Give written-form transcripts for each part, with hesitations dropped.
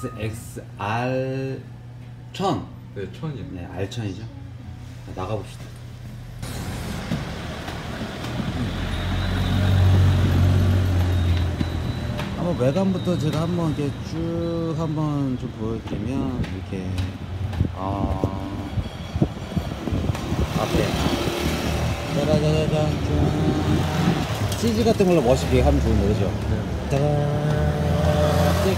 SXR 1000. 네, 1000이요. 네, R1000이죠. 나가봅시다. 한번 외관부터 제가 한번 이렇게 쭉 한번 좀 보여드리면 이렇게 앞에 짜라자자잔 쭉 CG 같은 걸로 멋있게 하면 좋은데 그죠? 네. 짜라찍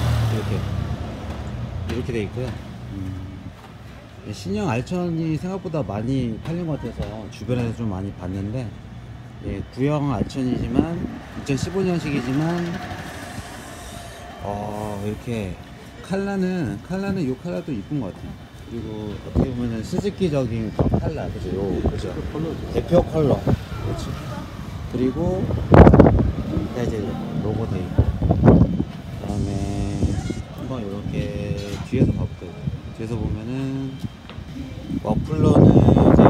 이렇게 돼 있고요. 신형 R1000이 생각보다 많이 팔린 것 같아서 주변에서 좀 많이 봤는데, 예, 구형 R1000이지만 2015년식이지만 이렇게 컬러는 이 컬러도 이쁜 것 같아요. 그리고 어떻게 보면은 스즈키적인 그런 컬러, 그죠? 요, 그죠? 대표 컬러. 그렇지. 그리고 이제 로고 돼 있고, 그다음에 한번 이렇게 뒤에서 봐볼게요. 뒤에서 보면은 머플러는 이제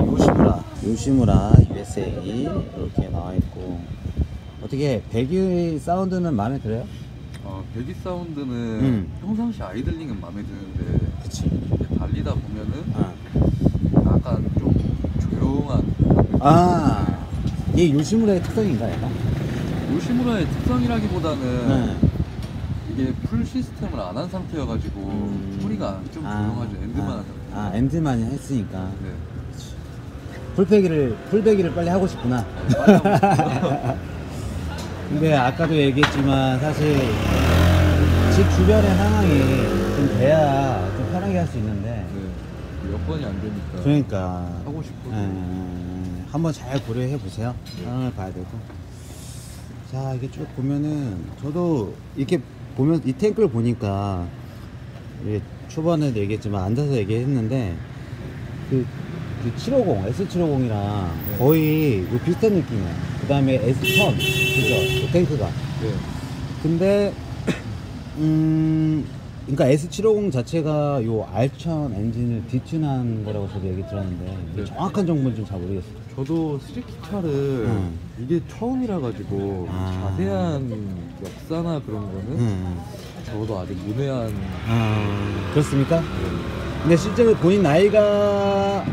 요시무라 USA 이렇게 나와 있고, 어떻게 배기 사운드는 마음에 들어요? 배기 사운드는 평상시 아이들링은 마음에 드는데, 그치. 이제 달리다 보면은 약간 좀 조용한. 이게 요시무라의 특성인가 약간? 요시무라의 특성이라기보다는 이게 풀 시스템을 안 한 상태여가지고 소리가 좀 조용하죠. 엔드만 한 상태. 엔드만 했으니까. 네. 풀배기를 빨리 하고 싶구나. 네, 빨리 하고 싶어요. 근데 아까도 얘기했지만 사실 집 주변의 상황이 좀 돼야 좀 편하게 할 수 있는데, 네. 여건이 안 되니까. 그러니까 하고 싶어도. 한번 잘 고려해 보세요. 상황을 봐야 되고. 자, 이게 쭉 보면은 저도 이렇게 보면 이 탱크를 보니까, 이게 초반에도 얘기했지만 앉아서 얘기했는데 그 750, S750이랑 거의 비슷한 느낌이야. 그 다음에 S1000, 그죠? 그 탱크가. 네. 근데 그러니까 S750 자체가 요 R1000 엔진을 디튠한 거라고 저도 얘기 들었는데, 네. 정확한 정보는 좀 잘 모르겠어요. 저도 스즈키 차를 이게 처음이라 가지고 자세한 역사나 그런 거는 저도 아직 문외한. 그렇습니까? 근데 실제로 본인 나이가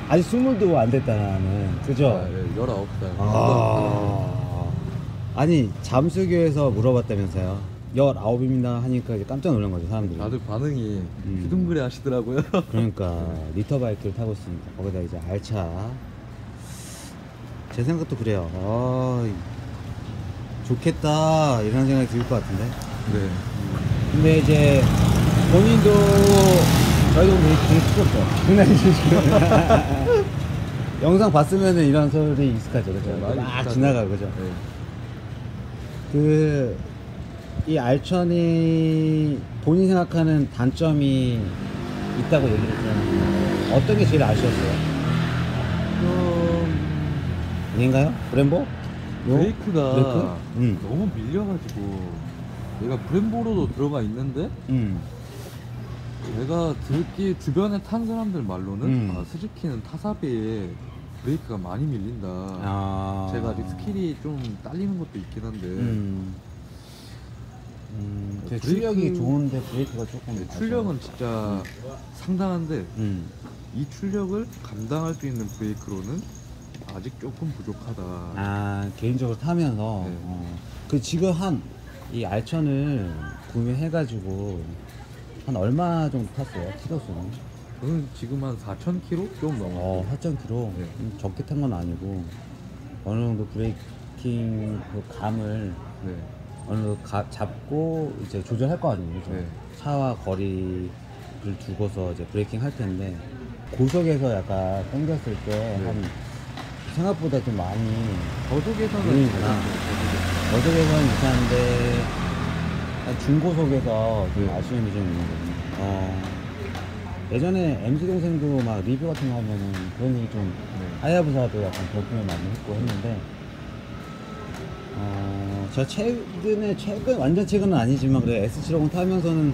아직 20도 안 됐다는, 그죠? 네, 19살. 아니, 잠수교에서 물어봤다면서요. 19입니다 하니까 이제 깜짝 놀란 거죠, 사람들이. 다들 반응이 휘둥그레 하시더라고요. 그러니까 리터 바이크를 타고 있습니다. 거기다 이제 알차. 제 생각도 그래요. 좋겠다 이런 생각이 들 것 같은데. 네. 근데 이제 본인도 저희도 되게 추웠죠. 장난이 주시고. 영상 봤으면은 이런 소리 익숙하죠, 그죠? 네, 많이 막 익숙하죠. 지나가고, 그죠? 네. 이 R1000이 본인 생각하는 단점이 있다고 얘기를 들었는데, 어떤 게 제일 아쉬웠어요? 아닌가요? 브렘보? 브레이크가 브레이크? 너무 밀려가지고, 얘가 브렘보로도 들어가 있는데 제가 듣기 주변에 탄 사람들 말로는 스즈키는 타사베에 브레이크가 많이 밀린다. 제가 아직 스킬이 좀 딸리는 것도 있긴 한데 출력이 좋은데 브레이크가 조금 출력은 진짜 상당한데 이 출력을 감당할 수 있는 브레이크로는 아직 조금 부족하다. 개인적으로 타면서 그 지금 이 R1000을 구매해가지고 한 얼마 정도 탔어요? 키로수는? 저는 지금 한 4,000km 좀 넘었어요. 4,000km? 네. 적게 탄 건 아니고, 어느 정도 브레이킹 그 감을 네. 어느 정도 잡고 이제 조절할 거 아니에요, 그죠? 네. 차와 거리를 두고서 이제 브레이킹 할 텐데, 고속에서 약간 당겼을 때 한 생각보다 좀 많이 저속에서는 보이구나. 저속에서는 괜찮은데 한 중고속에서 좀 아쉬움이 좀 있는 거거든요. 예전에 MZ 동생도 막 리뷰 같은 거 하면은 그런 얘기 좀 하야부사도 약간 별풍을 많이 했고 했는데, 제가 최근 완전 최근은 아니지만 그래 S750 타면서는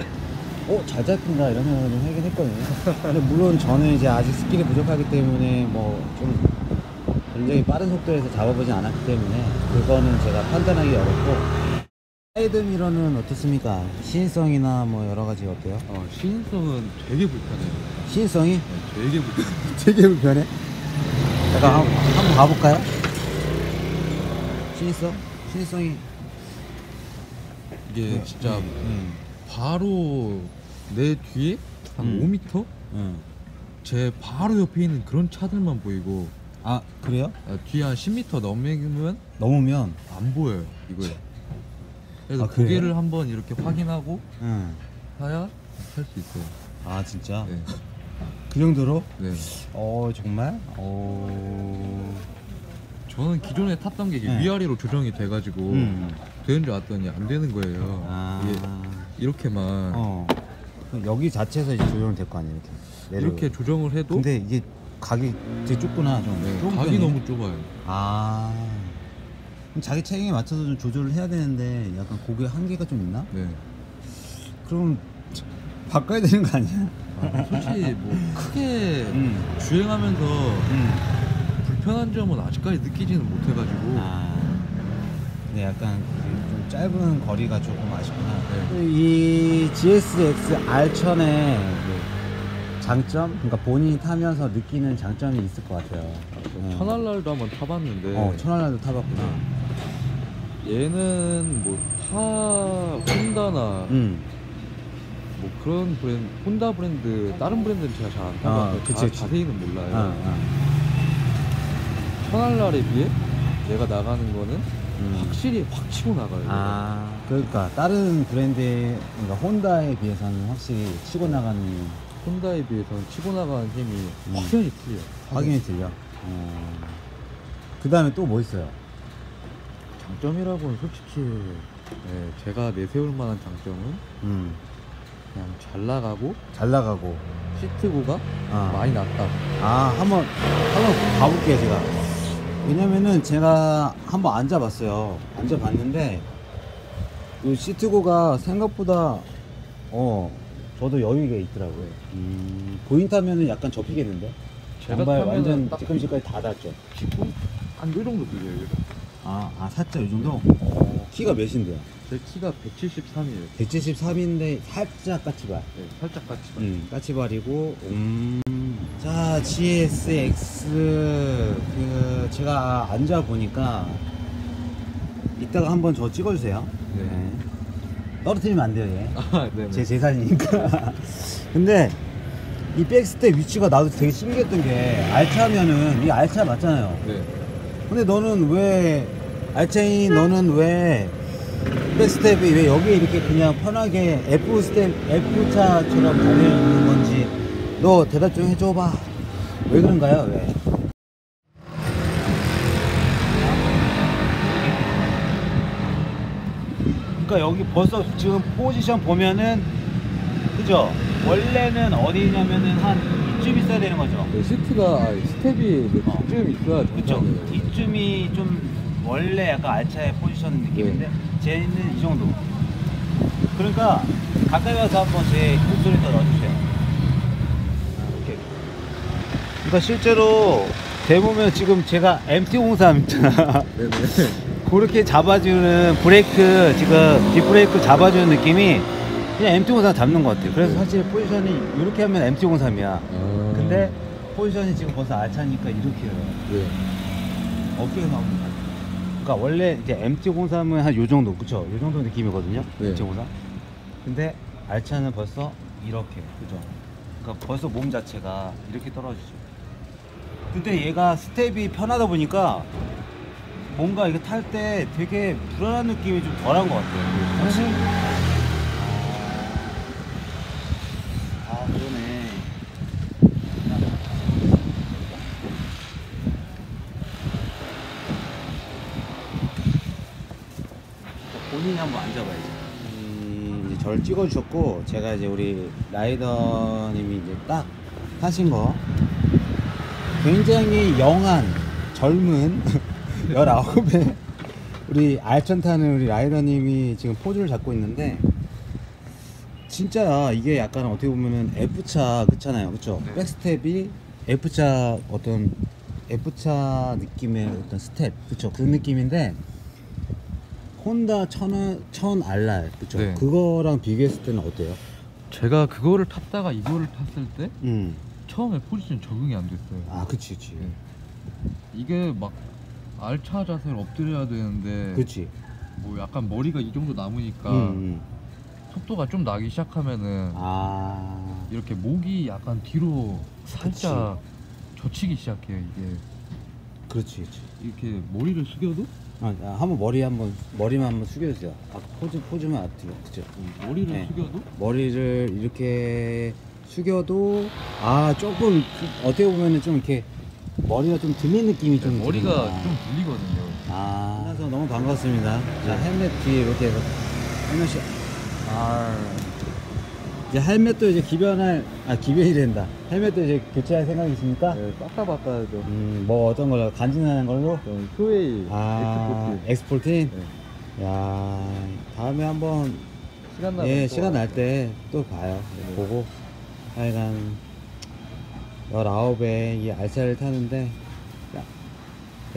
잘 잡힌다 이런 생각을 좀 하긴 했거든요. 근데 물론 저는 이제 아직 스킬이 부족하기 때문에 뭐 좀 굉장히 빠른 속도에서 잡아보진 않았기 때문에 그거는 제가 판단하기 어렵고, 사이드 미러는 어떻습니까? 시인성이나 뭐 여러 가지 어때요? 시인성은 되게 불편해요. 시인성이? 네, 되게 불편해요. 되게 불편해? 잠깐 한번 가볼까요? 시인성? 시인성이 이게 진짜 바로 내 뒤에 한 5m? 제 바로 옆에 있는 그런 차들만 보이고. 아 그래요? 뒤에 한 10m 넘으면 안 보여요 이거에. 그래서 그래요? 고개를 한번 이렇게 확인하고 응. 해야 할 수 있어요. 아 진짜? 네. 그 정도로? 네. 정말? 저는 기존에 탔던 게 이게 네. 위아래로 조정이 돼가지고 되는 줄 알았더니 안 되는 거예요. 이게 이렇게만 그럼 여기 자체에서 이제 조정이 될 거 아니에요, 이렇게. 이렇게 조정을 해도. 근데 이게 각이 되게 좁구나, 좀. 네, 좁은 각이 편이에요? 너무 좁아요. 그럼 자기 체형에 맞춰서 좀 조절을 해야 되는데 약간 고개 한계가 좀 있나? 네. 그럼 바꿔야 되는 거 아니야? 솔직히 뭐 크게 주행하면서 불편한 점은 아직까지 느끼지는 못해가지고. 네, 약간 좀 짧은 거리가 조금 아쉽구나. 네. 이 GSX R1000의 장점? 그러니까 본인이 타면서 느끼는 장점이 있을 것 같아요. 천알랄도 한번 타봤는데. 천알랄도 타봤구나. 얘는 뭐 혼다나 뭐 그런 브랜드, 혼다 브랜드 다른 브랜드는 제가 잘 안 타봐서 그치. 자세히는 몰라요. 천알랄에 비해 얘가 나가는 거는 확실히 확 치고 나가요. 그러니까 다른 브랜드, 그러니까 혼다에 비해서는 확실히 치고 나가는. 혼다에 비해서는 치고 나가는 힘이 확연히 틀려. 확연히 틀려. 그 다음에 또 뭐 있어요? 장점이라고는 솔직히 제가 내세울 만한 장점은 그냥 잘 나가고 시트고가 많이 낮다. 한번 가볼게요, 제가. 왜냐면은 제가 한번 앉아봤어요. 앉아봤는데 이 시트고가 생각보다 저도 여유가 있더라고요. 고인 타면은 약간 접히겠는데? 제가 양발 타면은 완전 딱 뒤꿈치까지 다 닿죠. 짚고 한요 정도 들려요. 얘가. 살짝 이 정도? 키가 몇인데요? 제 키가 173이에요. 173인데 살짝 까치발. 네, 살짝 같이. 까치발이고. 자, GSX 제가 앉아 보니까 이따가 한번 저 찍어주세요. 네. 떨어뜨리면 안 돼요, 얘. 네네. 제 재산이니까. 근데 이 백스텝 위치가 나도 되게 신기했던 게, 알차면은 이 알차 맞잖아요. 네. 근데 너는 왜 백스텝이 왜 여기에 이렇게 그냥 편하게 F차처럼 달려있는 건지 너 대답 좀 해줘봐. 왜 그런가요? 왜? 그러니까 여기 벌써 지금 포지션 보면은, 그죠? 원래는 어디냐면은 한 이쯤 있어야 되는 거죠. 네, 스텝이 좀 있어야 그쵸? 이쯤이 좀 원래 약간 알차의 포지션 느낌인데 쟤는 이 정도. 그러니까 가까이 와서 한번 제 목소리 더 넣어주세요. 이렇게. 그러니까 실제로 대보면 지금 제가 MT-03 있잖아. 네네. 그렇게 잡아주는 브레이크, 지금 뒷브레이크 잡아주는 느낌이 그냥 MT-03 잡는 것 같아요. 그래서 사실 포지션이 이렇게 하면 MT-03이야. 근데 포지션이 지금 벌써 알차니까 이렇게 해요. 네. 어깨가 나옵니다. 그러니까 원래 이제 MT-03은 한 요 정도, 그쵸? 요 정도 느낌이거든요. 네. MT-03. 근데 알차는 벌써 이렇게, 그죠? 그러니까 벌써 몸 자체가 이렇게 떨어지죠. 근데 얘가 스텝이 편하다 보니까 뭔가 이거 탈 때 되게 불안한 느낌이 좀 덜한 것 같아요. 사실. 그러네. 본인이 한번 앉아봐야지. 이제 저를 찍어주셨고, 제가 이제 우리 라이더님이 이제 딱 타신 거, 굉장히 영한, 젊은 19의 우리 알천 타는 우리 라이더님이 지금 포즈를 잡고 있는데, 진짜 이게 약간 어떻게 보면은 F차 그렇잖아요, 그쵸? 네. 백스텝이 F차 F차 느낌의 어떤 스텝, 그쵸? 그 느낌인데 혼다 1000RR 그쵸? 네. 그거랑 비교했을 때는 어때요? 제가 그거를 탔다가 이거를 탔을 때 음. 처음에 포지션 적응이 안 됐어요. 아 그치 그치. 네. 이게 막 알차 자세를 엎드려야 되는데 그치. 뭐 약간 머리가 이 정도 남으니까 음. 속도가 좀 나기 시작하면은 아 이렇게 목이 약간 뒤로 살짝 젖히기 시작해요. 이게 그렇지 그렇지. 이렇게 머리를 숙여도 한번 머리만 한번 숙여주세요. 아, 포즈만 어떻게 그죠? 머리를 네. 숙여도 머리를 이렇게 숙여도 조금 어떻게 보면은 좀 이렇게 머리가 좀 들린 느낌이 좀 머리가 드는구나. 좀 들리거든요. 만나서 너무 반갑습니다. 자, 헬멧 뒤에 이렇게 해서 헬멧이 이제 헬멧도 이제 기변이 된다. 헬멧도 이제 교체할 생각이 있습니까? 네, 싹다 바꿔야죠. 뭐 어떤 걸로 간지나는 걸로? 저는 휴웨이 엑스포틴. 네. 야, 다음에 한번 시간 나면 시간 날 때 또 봐요. 네. 보고 하여간 19에 이 알차를 타는데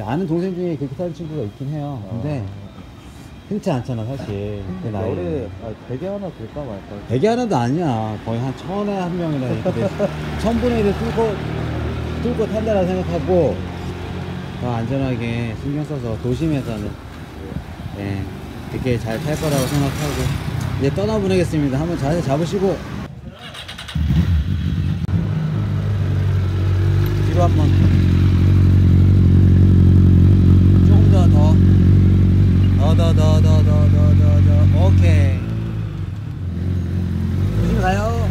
아는 동생 중에 그렇게 타는 친구가 있긴 해요. 근데 흔치 않잖아 사실 그 나이에. 열에 베개 하나 될까 말까. 100이 하나도 아니야. 거의 한 1000에 한 명이라 이렇게 1000분의 1을 뚫고 탄다라 생각하고 더 안전하게 신경 써서 도심에서는 이렇게 잘 탈 거라고 생각하고 이제 떠나보내겠습니다. 한번 자세 잡으시고 뒤로 한번 조금 더 오케이 조심히 가요.